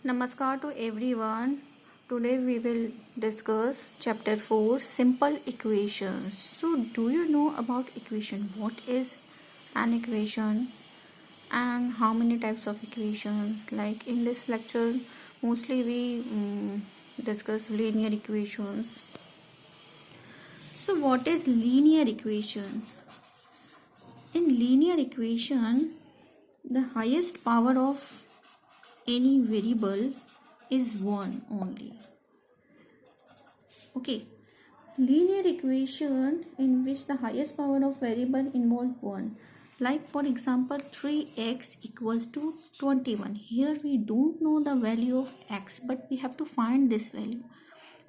Namaskar to everyone. Today we will discuss chapter 4 simple equations. So do you know about equation? What is an equation and how many types of equations? Like in this lecture mostly we discuss linear equations. So what is linear equation? In linear equation the highest power of any variable is 1 only. Okay, linear equation in which the highest power of variable involve 1. Like for example 3x equals to 21. Here we don't know the value of x, but we have to find this value.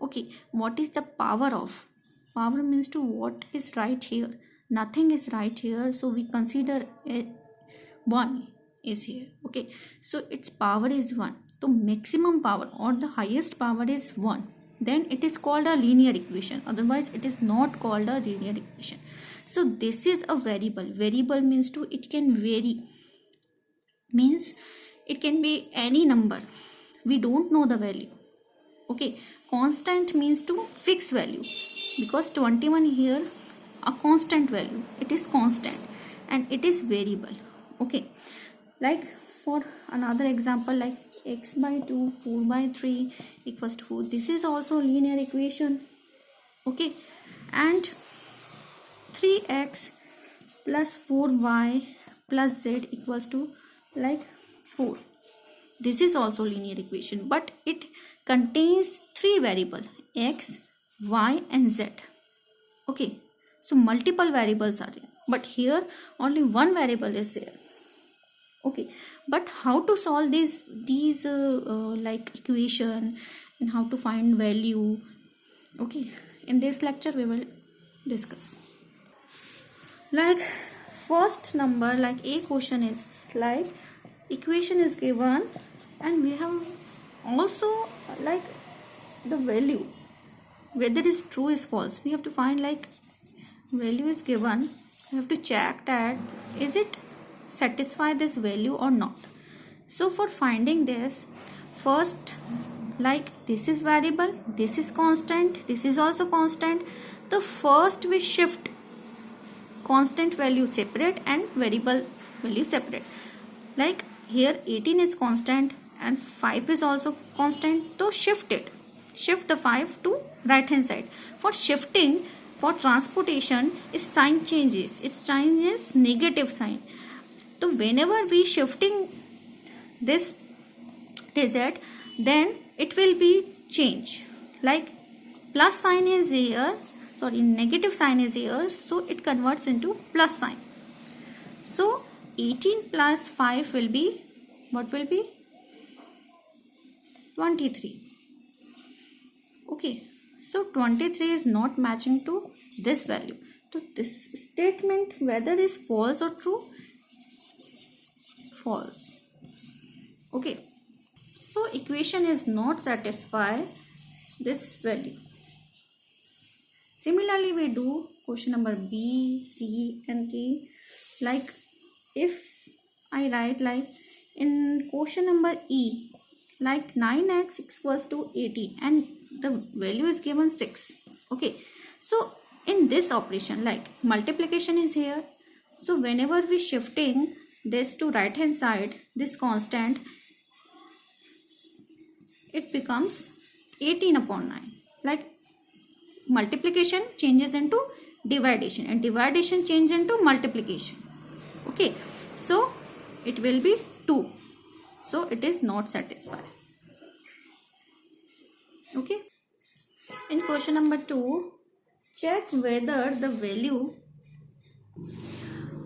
Okay, what is the power of? Power means to what is right here. Nothing is right here, so we consider it 1 is here. Okay, so its power is 1. So maximum power or the highest power is 1. Then it is called a linear equation. Otherwise it is not called a linear equation. So this is a variable. Variable means to it can vary. Means it can be any number. We don't know the value. Okay, constant means to fix value. Because 21 here a constant value. It is constant and it is variable. Okay, like for another example, like x by 2 4 by 3 equals to 4. This is also linear equation. Okay, and 3x plus 4y plus z equals to like 4. This is also linear equation, but it contains three variables x, y and z. Okay, so multiple variables are there, but here only one variable is there. Okay, but how to solve these like equation and how to find value? Okay, in this lecture we will discuss. Like first number, like a question is like equation is given and we have also like the value, whether it is true is false. We have to find like value is given. We have to check that is it satisfy this value or not. So for finding this, first like this is variable, this is constant, this is also constant. The first we shift constant value separate and variable value separate. Like here 18 is constant and 5 is also constant, so shift it. Shift the 5 to right hand side. For shifting, for transportation, its sign changes. Its sign is negative sign. So whenever we shifting this digit, then it will be change. Like plus sign is here, sorry, negative sign is here, so it converts into plus sign. So 18 plus 5 will be, what will be? 23. Okay, so 23 is not matching to this value. So this statement whether is false or true? False. Okay, so equation is not satisfy this value. Similarly we do question number B, C and D. Like if I write like in question number E, like 9x equals to 18 and the value is given 6. Okay, so in this operation like multiplication is here, so whenever we shifting this to right hand side, this constant, it becomes 18 upon 9. Like multiplication changes into division and division changes into multiplication. Okay, so it will be 2. So it is not satisfied. Okay, in question number 2, check whether the value,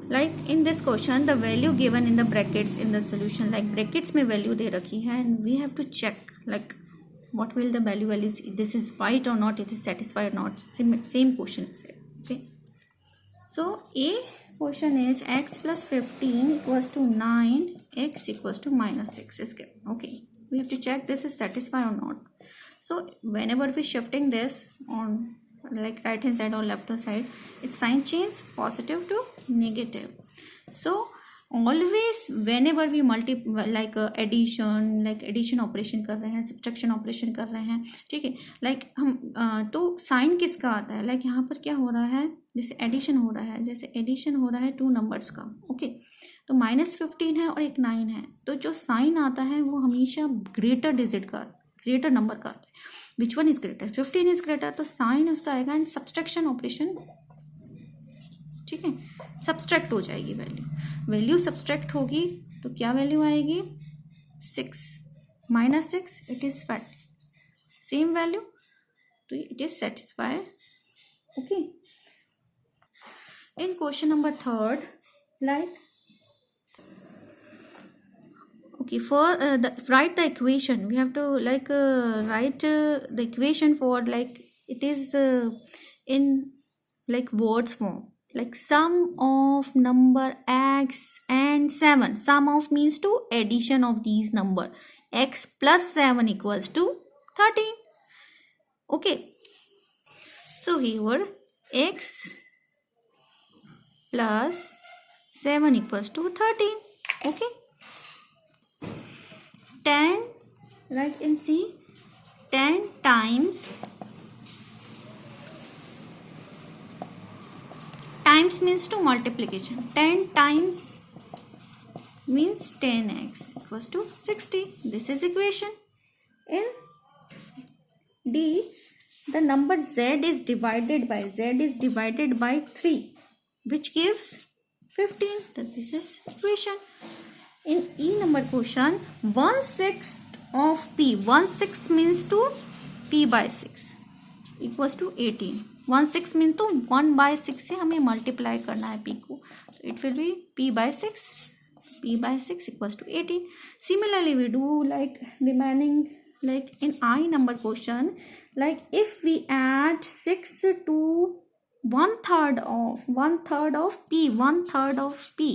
like in this question the value given in the brackets in the solution, like brackets में value दे रखी है and we have to check like what will the value is, this is right or not, it is satisfied or not. Same question is here. Okay, so a question is x plus 15 equals to 9, x equals to minus 6 is given. Okay, we have to check this is satisfied or not. So whenever we shifting this on like right hand side or left hand side, its sign change positive to negative. So always whenever we multiply addition operation कर रहे हैं, subtraction operation कर रहे हैं, ठीक है, like हम तो साइन किसका आता है, लाइक यहाँ पर क्या हो रहा है, जैसे एडिशन हो रहा है, जैसे एडिशन हो रहा है 2 नंबर्स का, ओके, तो -15 है और एक 9 है, तो जो साइन आता है वो हमेशा ग्रेटर डिजिट का, ग्रेटर नंबर का आता है. Which one is greater, 15 is greater, तो साइन उसका आएगा एंड सब्ट्रैक्शन ऑपरेशन, ठीक है, सब्सट्रैक्ट हो जाएगी वैल्यू सब्सट्रैक्ट होगी तो क्या वैल्यू आएगी, 6 -6, इट इज सेम वैल्यू, तो it is satisfied. Okay, in question number 3, like okay, for write the equation, we have to like write the equation for like it is in like words form, like sum of number x and 7. Sum of means to addition of these number, x plus 7 equals to 13. Okay, so here x plus 7 equals to 13. Okay, 10, like in see, 10 times means to multiplication, 10 times means 10x equals to 60. This is equation. In D, the number z is divided by 3, which gives 15. That this is equation. In E number question, 1/6 of p, 1/6 means to p by 6 equals to 18. 1/6 means तो 1/6 से हमें multiply करना है p को, so it will be p by 6 equals to 18. Similarly, we do like remaining, like in I number question, like if we add 6 to 1/3 of p,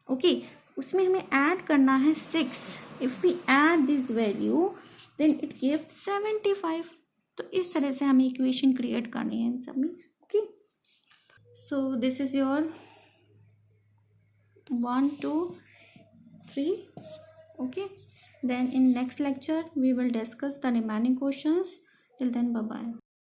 okay, उसमें हमें add करना है 6. if we add this value then it gives 75. तो इस तरह से हमें equation create करनी है इन सब में. Okay, so this is your 1 2 3. okay, then in next lecture we will discuss the remaining questions. Till then, bye bye.